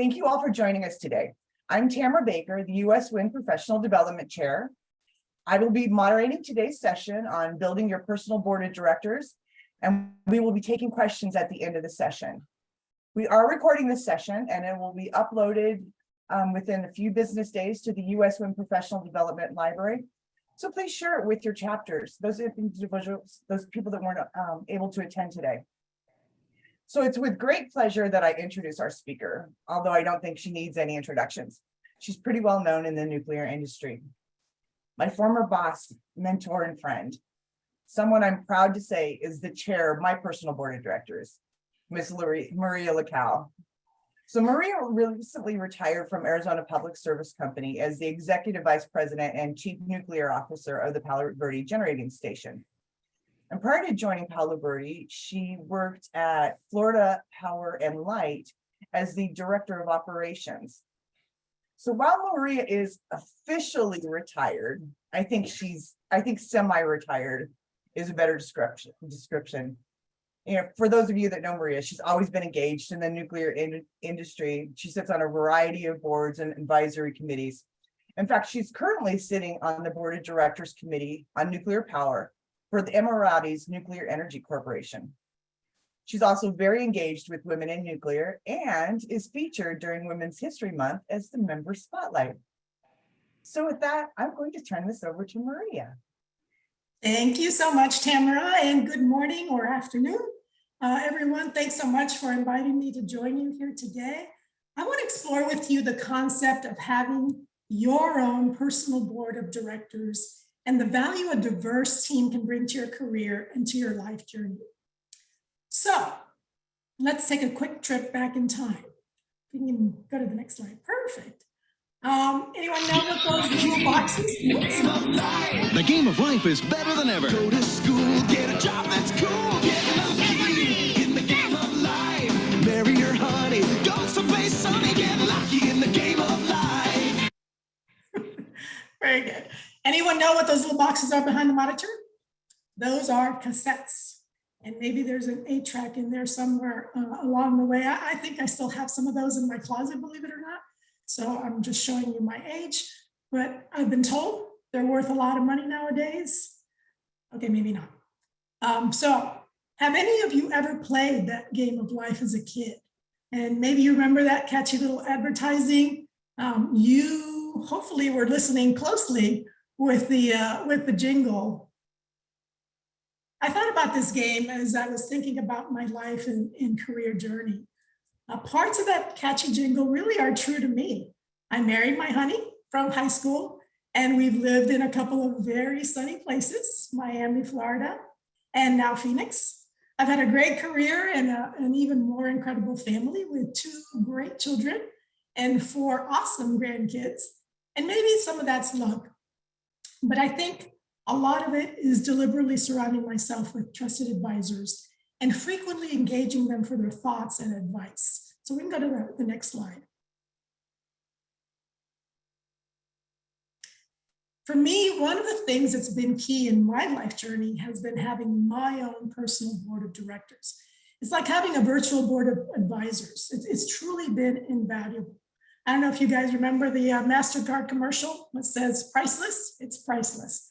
Thank you all for joining us today. I'm Tammera Baker, the U.S. Wind Professional Development Chair. I will be moderating today's session on building your personal board of directors, and we will be taking questions at the end of the session. We are recording this session, and it will be uploaded within a few business days to the U.S. Wind Professional Development Library. So please share it with your chapters, those individuals, those people that weren't able to attend today. So it's with great pleasure that I introduce our speaker, although I don't think she needs any introductions. She's pretty well known in the nuclear industry. My former boss, mentor, and friend, someone I'm proud to say is the chair of my personal board of directors, Ms. Maria Lacal. So Maria recently retired from Arizona Public Service Company as the Executive Vice President and Chief Nuclear Officer of the Palo Verde Generating Station. And prior to joining Palo Verde, she worked at Florida Power and Light as the Director of Operations. So while Maria is officially retired, I think semi-retired is a better description. You know, for those of you that know Maria, she's always been engaged in the nuclear industry. She sits on a variety of boards and advisory committees. In fact, she's currently sitting on the Board of Directors Committee on Nuclear Power for the Emiratis Nuclear Energy Corporation. She's also very engaged with women in nuclear and is featured during Women's History Month as the member spotlight. So with that, I'm going to turn this over to Maria. Thank you so much, Tammera, and good morning or afternoon, everyone. Thanks so much for inviting me to join you here today. I want to explore with you the concept of having your own personal board of directors and the value a diverse team can bring to your career and to your life journey. So let's take a quick trip back in time. We can go to the next slide. Perfect. Anyone know what those little boxes? The game of life is better than ever. Go to school, get a job that's cool, get lucky in the game of life. Marry your honey, go someplace sunny, get lucky in the game of life. Very good. Anyone know what those little boxes are behind the monitor? Those are cassettes. And maybe there's an 8-track in there somewhere along the way. I think I still have some of those in my closet, believe it or not. So I'm just showing you my age, but I've been told they're worth a lot of money nowadays. Okay, maybe not. So have any of you ever played that game of life as a kid? And maybe you remember that catchy little advertising. You hopefully were listening closely with the jingle. I thought about this game as I was thinking about my life and career journey. Parts of that catchy jingle really are true to me. I married my honey from high school, and we've lived in a couple of very sunny places, Miami, Florida, and now Phoenix. I've had a great career and an even more incredible family with 2 great children and 4 awesome grandkids. And maybe some of that's luck. But I think a lot of it is deliberately surrounding myself with trusted advisors and frequently engaging them for their thoughts and advice. So we can go to the next slide. For me, one of the things that's been key in my life journey has been having my own personal board of directors. It's like having a virtual board of advisors. It's truly been invaluable. I don't know if you guys remember the MasterCard commercial that says priceless. It's priceless.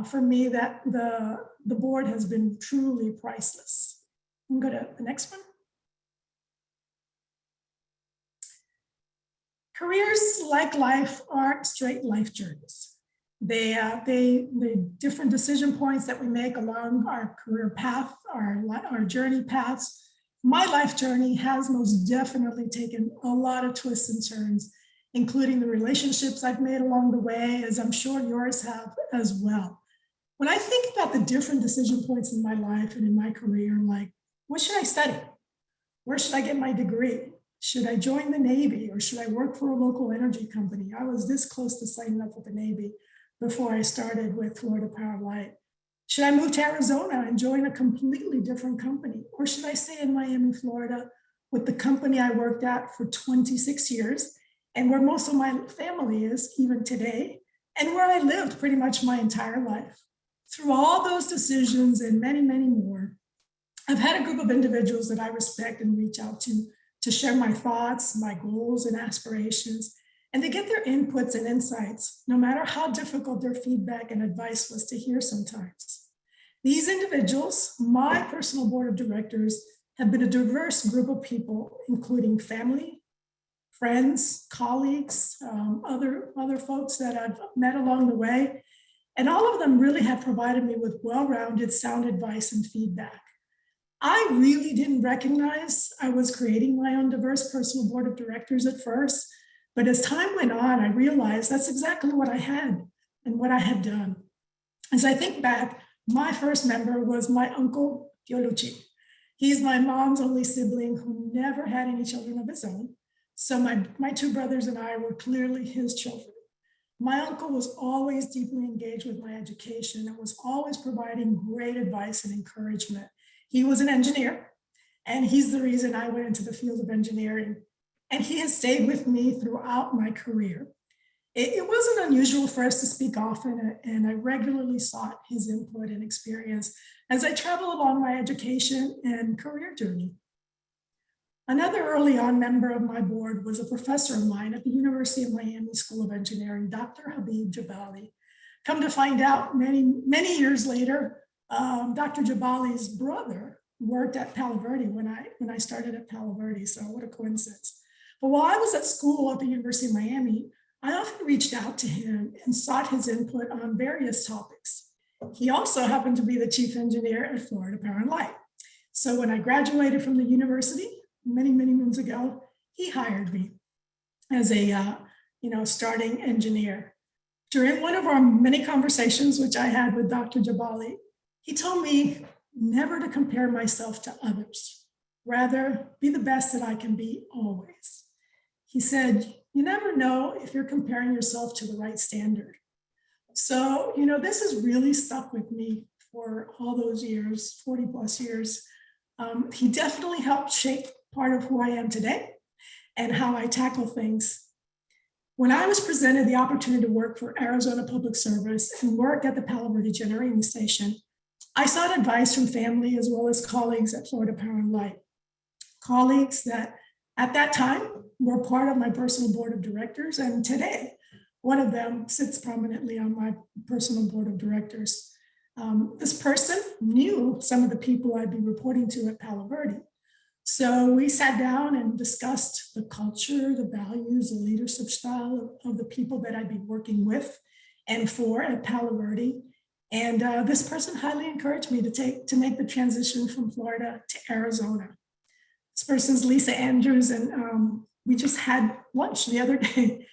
For me, that the board has been truly priceless. We can go to the next one. Careers, like life, aren't straight life journeys. The different decision points that we make along our career path, our journey paths. My life journey has most definitely taken a lot of twists and turns, including the relationships I've made along the way, as I'm sure yours have as well. When I think about the different decision points in my life and in my career, like, what should I study? Where should I get my degree? Should I join the Navy or should I work for a local energy company? I was this close to signing up with the Navy before I started with Florida Power and Light. Should I move to Arizona and join a completely different company? Or should I stay in Miami, Florida with the company I worked at for 26 years and where most of my family is even today and where I lived pretty much my entire life? Through all those decisions and many, many more, I've had a group of individuals that I respect and reach out to to share my thoughts, my goals and aspirations, and to get their inputs and insights, no matter how difficult their feedback and advice was to hear sometimes. These individuals, my personal board of directors, have been a diverse group of people, including family, friends, colleagues, other folks that I've met along the way. And all of them really have provided me with well-rounded sound advice and feedback. I really didn't recognize I was creating my own diverse personal board of directors at first, but as time went on, I realized that's exactly what I had and what I had done. As I think back, my first member was my uncle, Diolucci. He's my mom's only sibling who never had any children of his own. So my two brothers and I were clearly his children. My uncle was always deeply engaged with my education and was always providing great advice and encouragement. He was an engineer, and he's the reason I went into the field of engineering. And he has stayed with me throughout my career. It wasn't unusual for us to speak often, and I regularly sought his input and experience as I travel along my education and career journey. Another early on member of my board was a professor of mine at the University of Miami School of Engineering, Dr. Habib Jabali. Come to find out many years later, Dr. Jabali's brother worked at Palo Verde when I started at Palo Verde, so what a coincidence. But while I was at school at the University of Miami, I often reached out to him and sought his input on various topics. He also happened to be the chief engineer at Florida Power and Light. So when I graduated from the university many moons ago, he hired me as a starting engineer. During one of our many conversations, which I had with Dr. Jabali, he told me never to compare myself to others, rather be the best that I can be always. He said, you never know if you're comparing yourself to the right standard. So, this has really stuck with me for all those years, 40 plus years. He definitely helped shape part of who I am today and how I tackle things. When I was presented the opportunity to work for Arizona Public Service and work at the Palo Verde Generating Station, I sought advice from family as well as colleagues at Florida Power and Light. Colleagues that at that time were part of my personal board of directors, and today, one of them sits prominently on my personal board of directors. This person knew some of the people I'd be reporting to at Palo Verde. So we sat down and discussed the culture, the values, the leadership style of the people that I'd be working with and for at Palo Verde. And this person highly encouraged me to make the transition from Florida to Arizona. This person's Lisa Andrews, and we just had lunch the other day.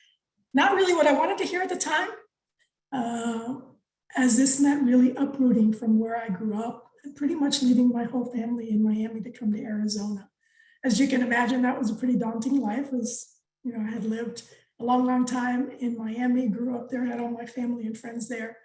Not really what I wanted to hear at the time, as this meant really uprooting from where I grew up and pretty much leaving my whole family in Miami to come to Arizona. As you can imagine, that was a pretty daunting life, as I had lived a long time in Miami, grew up there, had all my family and friends there.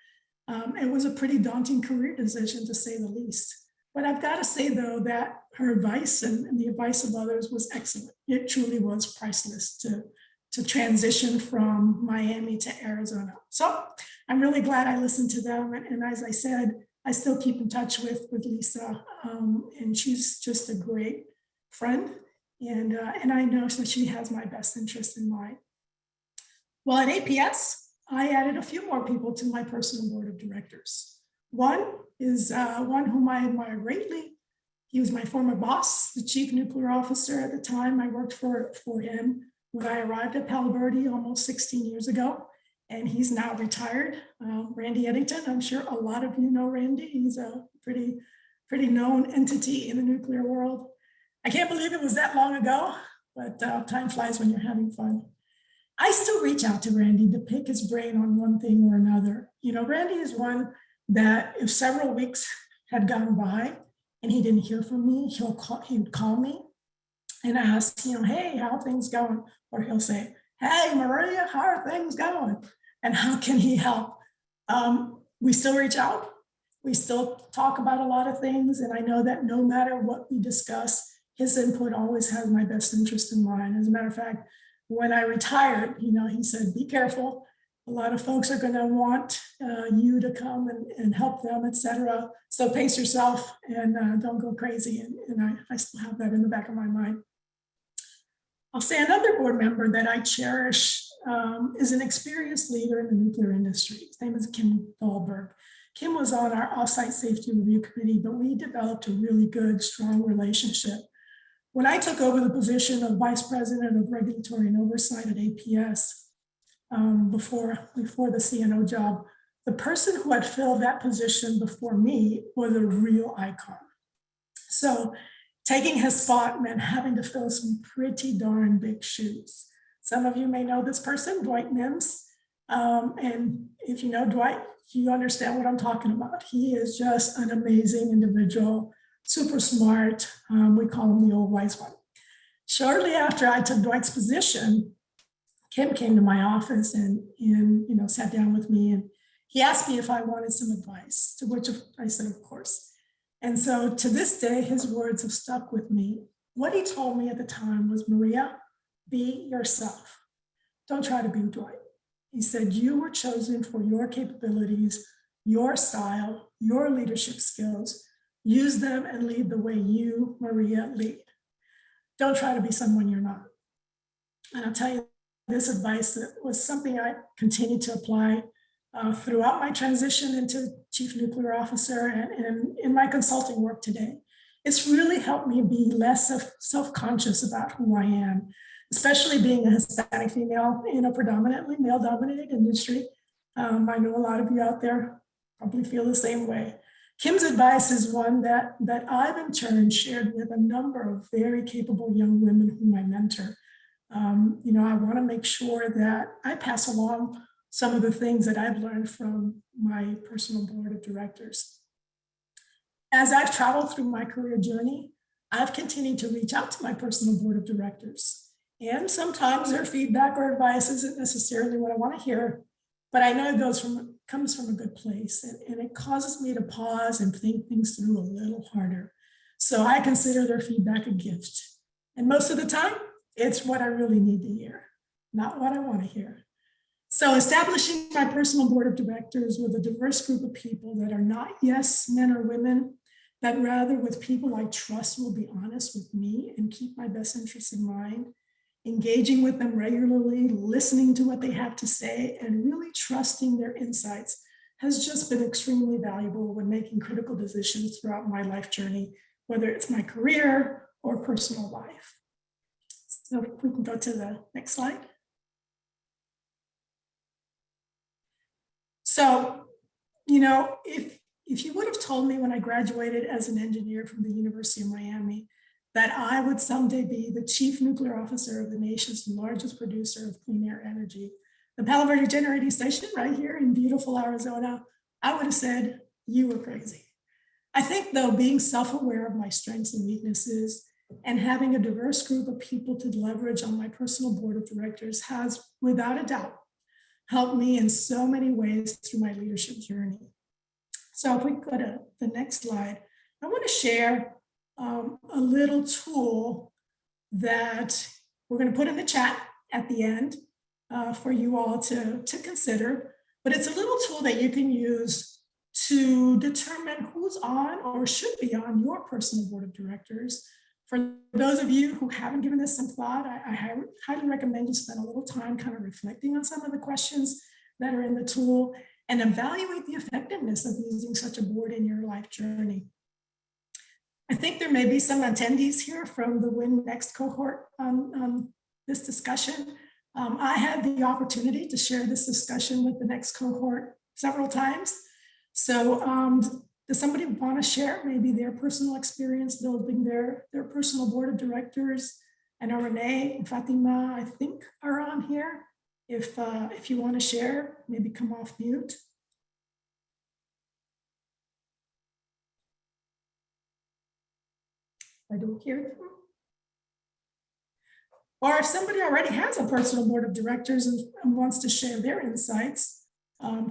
It was a pretty daunting career decision, to say the least. But I've got to say, though, that her advice and the advice of others was excellent. It truly was priceless to transition from Miami to Arizona. So I'm really glad I listened to them. And as I said, I still keep in touch with Lisa, and she's just a great friend. And I know that she has my best interest in mind. Well, at APS, I added a few more people to my personal board of directors. One is one whom I admire greatly. He was my former boss, the chief nuclear officer at the time. I worked for him when I arrived at Palo Verde almost 16 years ago, and he's now retired. Randy Eddington, I'm sure a lot of you know Randy. He's a pretty known entity in the nuclear world. I can't believe it was that long ago, but time flies when you're having fun. I still reach out to Randy to pick his brain on one thing or another. Randy is one that if several weeks had gone by and he didn't hear from me, he would call me and ask, hey, how are things going? Or he'll say, hey, Maria, how are things going? And how can he help? We still reach out. We still talk about a lot of things. And I know that no matter what we discuss, his input always has my best interest in mind. As a matter of fact, when I retired, he said, be careful. A lot of folks are going to want you to come and help them, et cetera. So pace yourself and don't go crazy. And I still have that in the back of my mind. I'll say another board member that I cherish is an experienced leader in the nuclear industry. His name is Kim Dahlberg. Kim was on our offsite safety review committee, but we developed a really good, strong relationship. When I took over the position of Vice President of Regulatory and Oversight at APS before the CNO job, the person who had filled that position before me was a real icon. So taking his spot meant having to fill some pretty darn big shoes. Some of you may know this person, Dwight Mims. And if you know Dwight, you understand what I'm talking about. He is just an amazing individual, super smart. We call him the old wise one. Shortly after I took Dwight's position, Kim came to my office and sat down with me, and he asked me if I wanted some advice, to which I said, of course. And so to this day, his words have stuck with me. What he told me at the time was, Maria, be yourself. Don't try to be Dwight. He said, you were chosen for your capabilities, your style, your leadership skills. Use them and lead the way you, Maria, lead. Don't try to be someone you're not. And I'll tell you, this advice was something I continued to apply throughout my transition into Chief Nuclear Officer and in my consulting work today. It's really helped me be less self-conscious about who I am, especially being a Hispanic female in a predominantly male-dominated industry. I know a lot of you out there probably feel the same way. Kim's advice is one that I've in turn shared with a number of very capable young women whom I mentor. I want to make sure that I pass along some of the things that I've learned from my personal board of directors. As I've traveled through my career journey, I've continued to reach out to my personal board of directors. And sometimes their feedback or advice isn't necessarily what I want to hear, but I know it comes from a good place, and it causes me to pause and think things through a little harder. So I consider their feedback a gift. And most of the time, it's what I really need to hear, not what I want to hear. So establishing my personal board of directors with a diverse group of people that are not yes men or women, but rather with people I trust will be honest with me and keep my best interests in mind, engaging with them regularly, listening to what they have to say, and really trusting their insights has just been extremely valuable when making critical decisions throughout my life journey, whether it's my career or personal life. So if we can go to the next slide. So, if you would have told me when I graduated as an engineer from the University of Miami that I would someday be the chief nuclear officer of the nation's largest producer of clean air energy, the Palo Verde generating station right here in beautiful Arizona, I would have said, you were crazy. I think though, being self-aware of my strengths and weaknesses and having a diverse group of people to leverage on my personal board of directors has, without a doubt, helped me in so many ways through my leadership journey. So if we go to the next slide, I want to share a little tool that we're going to put in the chat at the end for you all to consider. But it's a little tool that you can use to determine who's on or should be on your personal board of directors. For those of you who haven't given this some thought, I highly recommend you spend a little time kind of reflecting on some of the questions that are in the tool and evaluate the effectiveness of using such a board in your life journey. I think there may be some attendees here from the Win Next cohort on this discussion. I had the opportunity to share this discussion with the next cohort several times. So does somebody want to share maybe their personal experience building their personal board of directors? I know Renee and Fatima, I think, are on here. If you want to share, maybe come off mute. I don't hear them. Or if somebody already has a personal board of directors and wants to share their insights,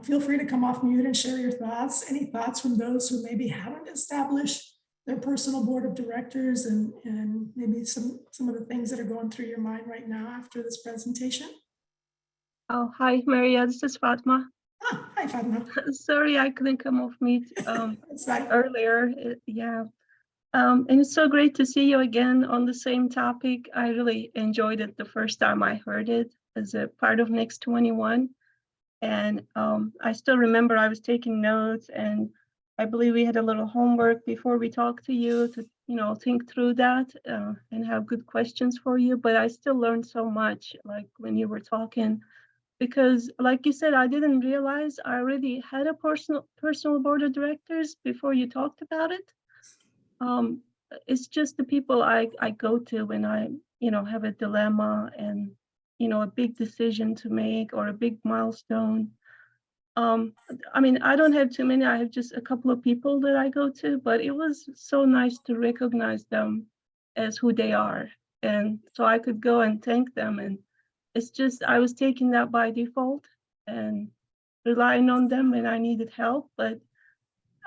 feel free to come off mute and share your thoughts. Any thoughts from those who maybe haven't established their personal board of directors and maybe some of the things that are going through your mind right now after this presentation? Oh, hi, Maria. This is Fatma. Ah, hi, Fatma. Sorry, I couldn't come off mute That's right. earlier. Yeah. And it's so great to see you again on the same topic. I really enjoyed it the first time I heard it as a part of Next 21. And I still remember I was taking notes, and I believe we had a little homework before we talked to you to, think through that and have good questions for you. But I still learned so much, like when you were talking, because like you said, I didn't realize I already had a personal board of directors before you talked about it. Um, it's just the people I go to when I, have a dilemma and, a big decision to make or a big milestone. I mean, I don't have too many. I have just a couple of people that I go to, but it was so nice to recognize them as who they are. And so I could go and thank them. And it's just, I was taking that by default and relying on them when I needed help. But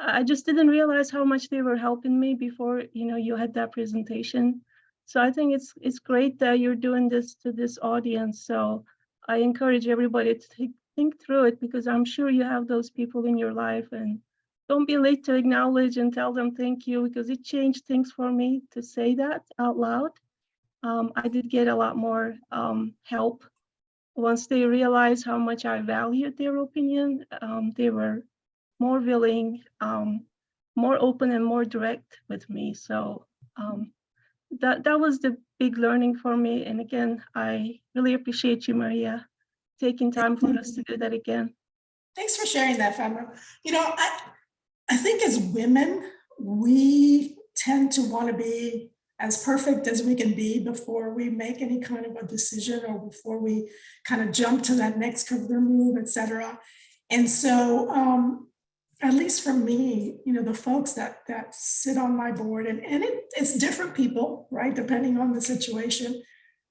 I just didn't realize how much they were helping me before, you had that presentation. So I think it's great that you're doing this to this audience. So I encourage everybody to think through it, because I'm sure you have those people in your life, and don't be late to acknowledge and tell them thank you, because it changed things for me to say that out loud. I did get a lot more help once they realized how much I valued their opinion. They were more willing, more open and more direct with me. So that was the big learning for me. And again, I really appreciate you, Maria, taking time for us to do that again. Thanks for sharing that, Fatma. I think as women, we tend to want to be as perfect as we can be before we make any kind of a decision or before we kind of jump to that next career move, et cetera. And so, at least for me, the folks that sit on my board, and it's different people, right, depending on the situation.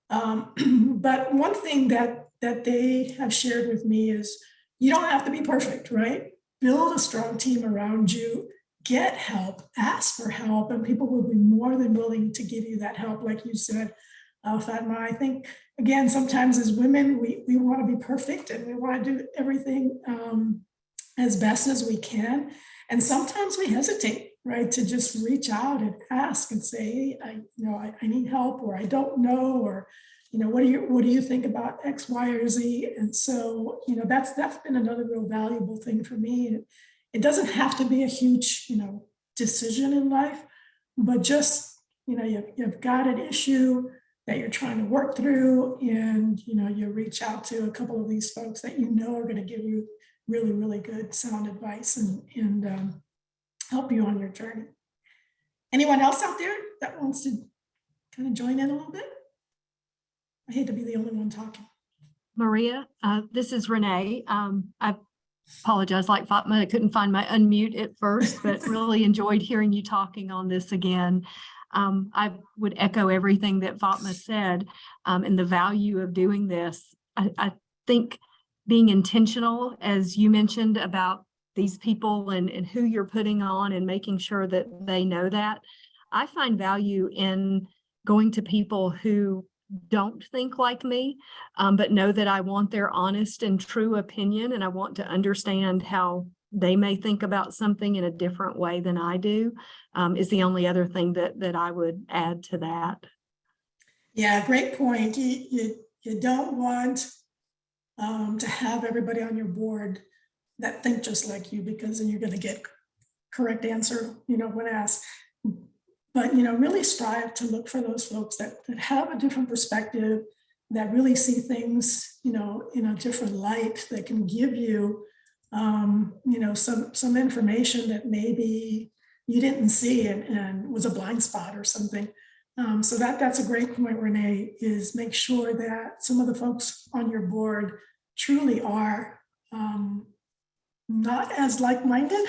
But one thing that they have shared with me is you don't have to be perfect, right? Build a strong team around you, get help, ask for help, and people will be more than willing to give you that help. Like you said, Fatma, I think, again, sometimes as women, we want to be perfect and we want to do everything as best as we can. And sometimes we hesitate, right, to just reach out and ask and say, hey, I need help, or I don't know, or, what do you think about X, Y, or Z? And so, that's been another real valuable thing for me. It doesn't have to be a huge, decision in life, but just, you've got an issue that you're trying to work through, and, you reach out to a couple of these folks that are going to give you really, really good sound advice and help you on your journey. Anyone else out there that wants to kind of join in a little bit? I hate to be the only one talking. Maria, this is Renee. I apologize, like Fatma, I couldn't find my unmute at first, but really enjoyed hearing you talking on this again. I would echo everything that Fatma said, and the value of doing this. I think being intentional, as you mentioned, about these people and who you're putting on and making sure that they know that. I find value in going to people who don't think like me, but know that I want their honest and true opinion, and I want to understand how they may think about something in a different way than I do, is the only other thing that I would add to that. Yeah, great point. You don't want to have everybody on your board that think just like you, because then you're going to get correct answer, when asked. But, really strive to look for those folks that have a different perspective, that really see things, in a different light, that can give you, some information that maybe you didn't see and was a blind spot or something. So that's a great point, Renee, is make sure that some of the folks on your board truly are not as like-minded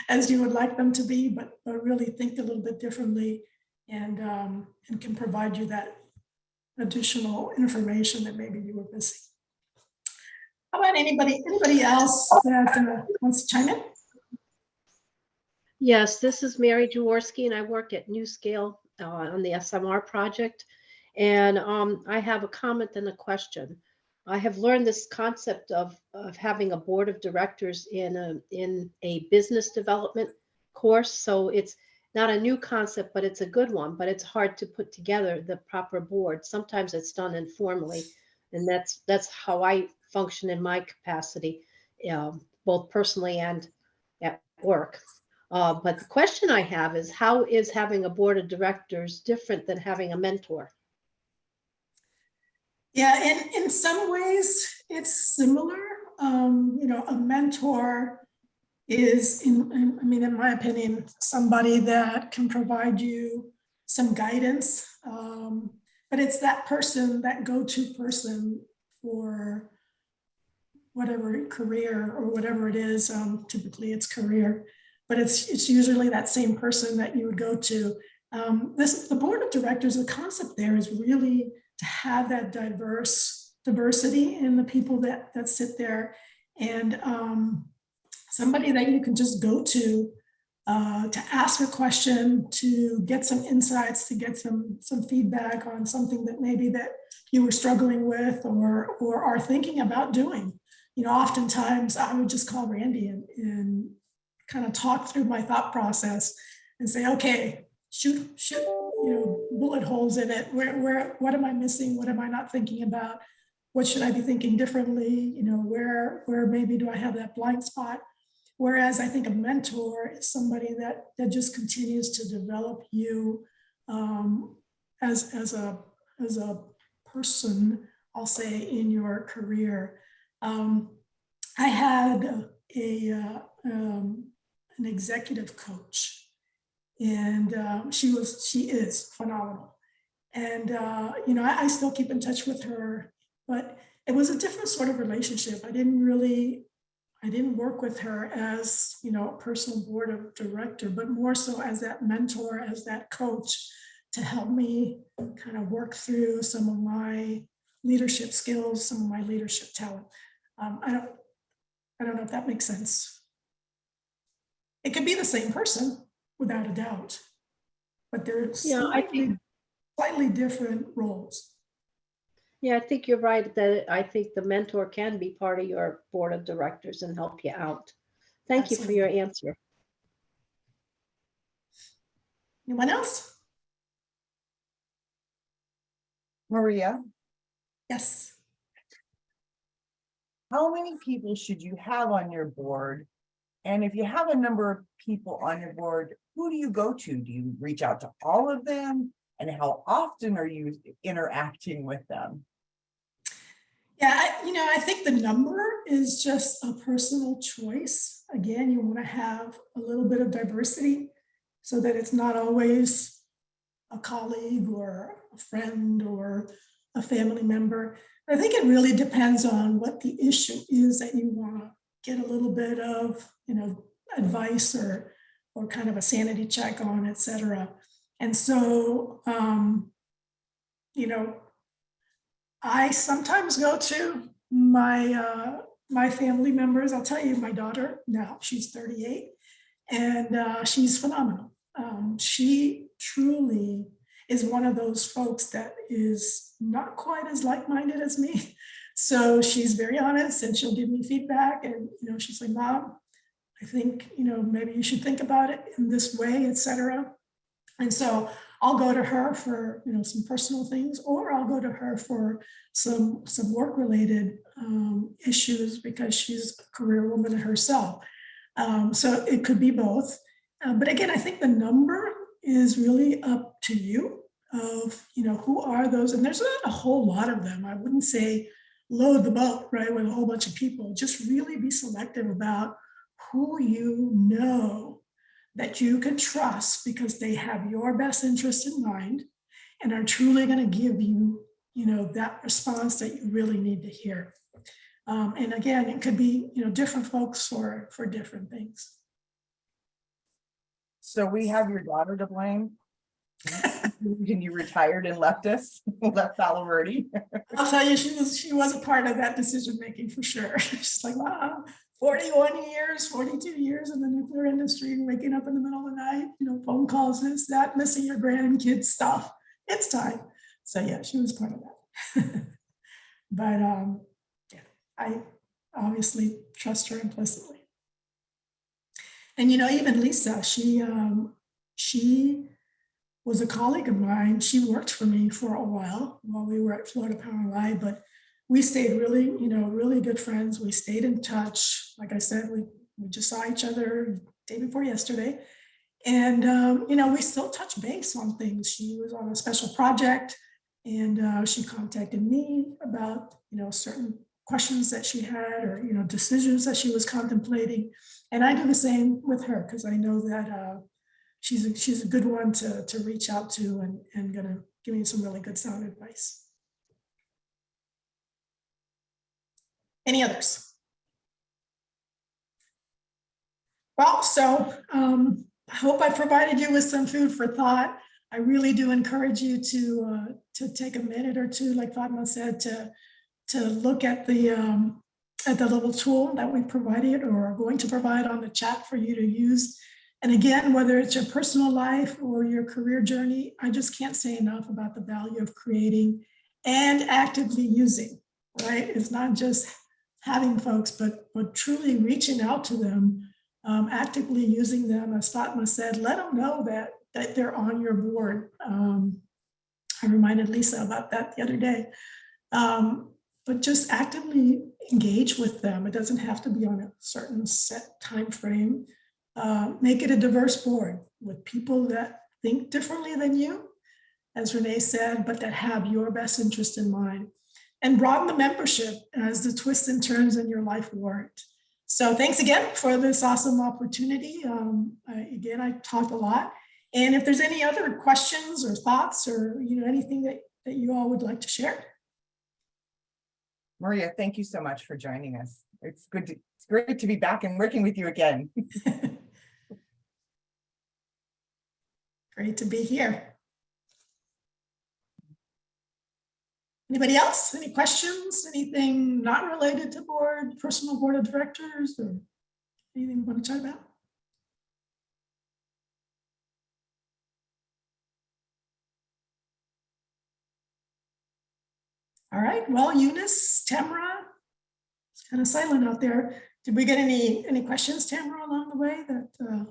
as you would like them to be, but really think a little bit differently, and can provide you that additional information that maybe you were missing. How about anybody else that wants to chime in? Yes, this is Mary Jaworski, and I work at NewScale on the SMR project. And I have a comment and a question. I have learned this concept of having a board of directors in a business development course. So it's not a new concept, but it's a good one, but it's hard to put together the proper board. Sometimes it's done informally, and that's how I function in my capacity, both personally and at work. But the question I have is, how is having a board of directors different than having a mentor? Yeah, in some ways it's similar. A mentor is, in my opinion, somebody that can provide you some guidance. But it's that person, that go-to person for whatever career or whatever it is. Typically it's career, but it's usually that same person that you would go to. The board of directors, the concept there is really to have that diversity in the people that sit there, and somebody that you can just go to ask a question, to get some insights, to get some feedback on something that maybe that you were struggling with or are thinking about doing. Oftentimes I would just call Randy and kind of talk through my thought process and say, okay, shoot, bullet holes in it. What am I missing? What am I not thinking about? What should I be thinking differently? Where maybe do I have that blind spot? Whereas I think a mentor is somebody that just continues to develop you as a person, I'll say, in your career. I had an executive coach, and she is phenomenal. And I still keep in touch with her, but it was a different sort of relationship. I didn't work with her as, a personal board of director, but more so as that mentor, as that coach, to help me kind of work through some of my leadership skills, some of my leadership talent. I don't know if that makes sense. It could be the same person, without a doubt, but they're slightly different roles. Yeah, I think you're right that I think the mentor can be part of your board of directors and help you out. Thank you for your answer. Anyone else? Maria, Yes. how many people should you have on your board? And if you have a number of people on your board, who do you go to? Do you reach out to all of them? And how often are you interacting with them? Yeah, I think the number is just a personal choice. Again, you want to have a little bit of diversity so that it's not always a colleague or a friend or a family member. I think it really depends on what the issue is that you want to get a little bit of, advice or kind of a sanity check on, et cetera. And so, I sometimes go to my family members. I'll tell you, my daughter now, she's 38, and she's phenomenal. She truly is one of those folks that is not quite as like-minded as me. So she's very honest, and she'll give me feedback. And she's like, Mom, I think maybe you should think about it in this way, et cetera. And so I'll go to her for some personal things, or I'll go to her for some work-related issues, because she's a career woman herself. So it could be both. But again, I think the number is really up to you of who are those, and there's not a whole lot of them. I wouldn't say load the boat right with a whole bunch of people. Just really be selective about who that you can trust, because they have your best interest in mind and are truly going to give you, that response that you really need to hear. And again, it could be, different folks for different things. So we have your daughter to blame. When you retired and left us, left Palo Verde. I'll tell you, she was a part of that decision making for sure. She's like, wow, 41 years, 42 years in the nuclear industry, waking up in the middle of the night, phone calls, this, that, missing your grandkids stuff. It's time. So yeah, she was part of that. But yeah, I obviously trust her implicitly. And even Lisa, she She was a colleague of mine. She worked for me for a while we were at Florida Power & Light, but we stayed really, really good friends. We stayed in touch. Like I said, we just saw each other the day before yesterday. And, we still touch base on things. She was on a special project and she contacted me about, certain questions that she had or, decisions that she was contemplating. And I do the same with her because I know that she's a good one to reach out to and gonna give me some really good sound advice. Any others? Well, so I hope I provided you with some food for thought. I really do encourage you to take a minute or two, like Fatma said, to look at the little tool that we provided or are going to provide on the chat for you to use. And again, whether it's your personal life or your career journey, I just can't say enough about the value of creating and actively using, right? It's not just having folks, but truly reaching out to them, actively using them. As Fatma said, let them know that they're on your board. I reminded Lisa about that the other day. But just actively engage with them. It doesn't have to be on a certain set time frame. Make it a diverse board with people that think differently than you, as Renee said, but that have your best interest in mind. And broaden the membership as the twists and turns in your life warrant. So thanks again for this awesome opportunity. Again, I talked a lot. And if there's any other questions or thoughts or anything that you all would like to share. Maria, thank you so much for joining us. It's great to be back and working with you again. Great to be here. Anybody else? Any questions? Anything not related to personal board of directors or anything you want to chat about? All right, well, Eunice, Tammera, it's kind of silent out there. Did we get any questions, Tammera, along the way that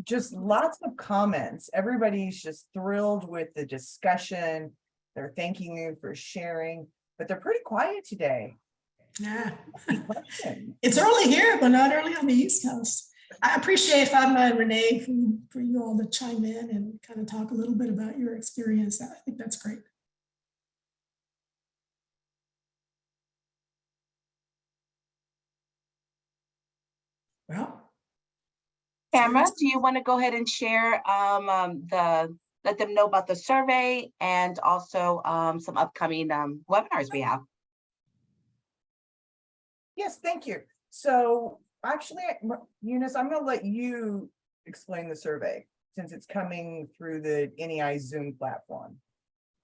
just lots of comments. Everybody's just thrilled with the discussion. They're thanking you for sharing, but they're pretty quiet today. Yeah, it's early here, but not early on the East Coast. I appreciate Fatma and Renee for you all to chime in and kind of talk a little bit about your experience. I think that's great. Well, Tammera, do you want to go ahead and share let them know about the survey and also some upcoming webinars we have? Yes, thank you. So actually, Eunice, I'm going to let you explain the survey since it's coming through the NEI Zoom platform.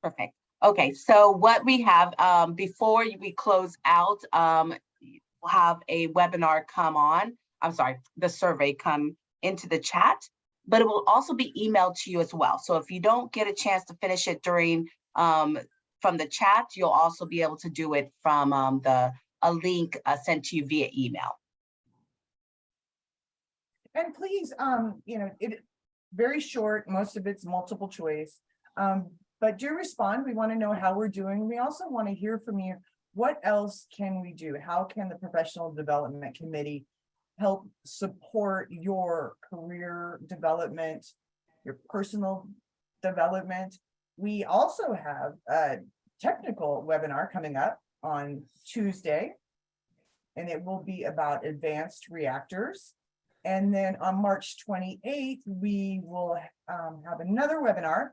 Perfect. Okay, so what we have before we close out, we'll have a webinar come on. I'm sorry, the survey come into the chat, but it will also be emailed to you as well. So if you don't get a chance to finish it during from the chat, you'll also be able to do it from a link sent to you via email. And please, it very short, most of it's multiple choice, but do respond. We want to know how we're doing. We also want to hear from you. What else can we do? How can the Professional Development Committee help support your career development, your personal development? We also have a technical webinar coming up on Tuesday, and it will be about advanced reactors. And then on March 28th, we will have another webinar,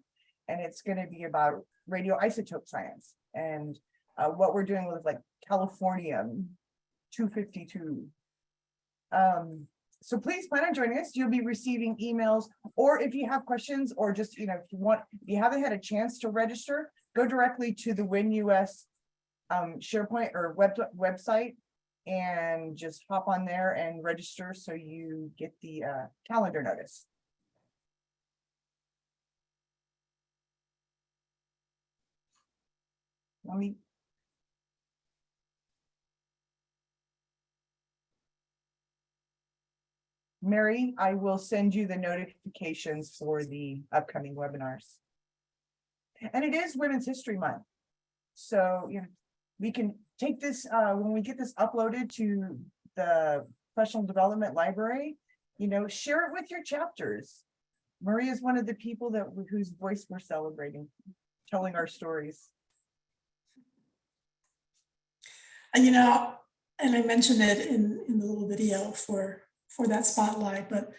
and it's going to be about radioisotope science and what we're doing with like Californium 252. So please plan on joining us. You'll be receiving emails, or if you have questions, or just, if you haven't had a chance to register, go directly to the WinUS SharePoint or website and just hop on there and register so you get the calendar notice. Let me Mary, I will send you the notifications for the upcoming webinars. And it is Women's History Month. So, you know, we can take this, when we get this uploaded to the Professional Development Library, you know, share it with your chapters. Maria is one of the people whose voice we're celebrating, telling our stories. And, you know, and I mentioned it in the little video for that spotlight, but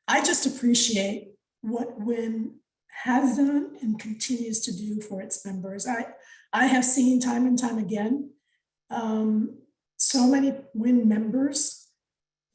I just appreciate what WIN has done and continues to do for its members. I have seen time and time again, so many WIN members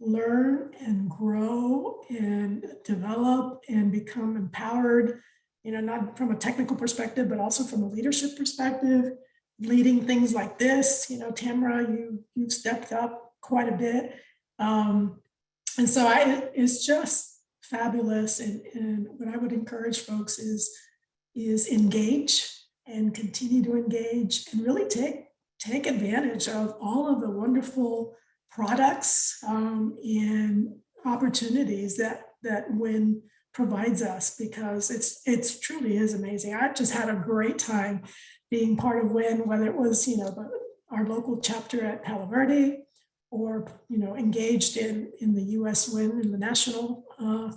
learn and grow and develop and become empowered, you know, not from a technical perspective, but also from a leadership perspective, leading things like this. You know, Tammera, you've stepped up quite a bit. And so it's just fabulous. And what I would encourage folks is engage and continue to engage and really take advantage of all of the wonderful products and opportunities that WIN provides us, because it's truly is amazing. I've just had a great time being part of WIN, whether it was, you know, our local chapter at Palo Verde, or, you know, engaged in the US WIN and the national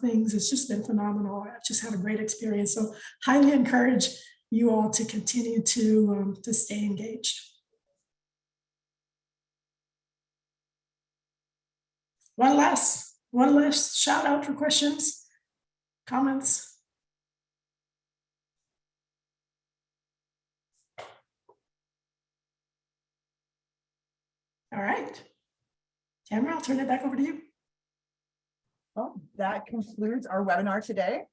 things. It's just been phenomenal. I've just had a great experience. So highly encourage you all to continue to stay engaged. One last shout out for questions, comments. All right. Tammera, I'll turn it back over to you. Well, that concludes our webinar today.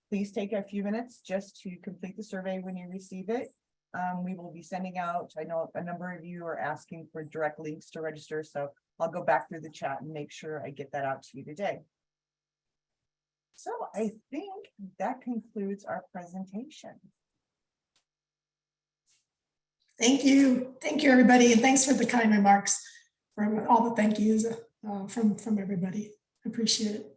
Please take a few minutes just to complete the survey when you receive it. We will be sending out, I know a number of you are asking for direct links to register, so I'll go back through the chat and make sure I get that out to you today. So I think that concludes our presentation. Thank you. Thank you, everybody. And thanks for the kind remarks, from all the thank yous from everybody. Appreciate it.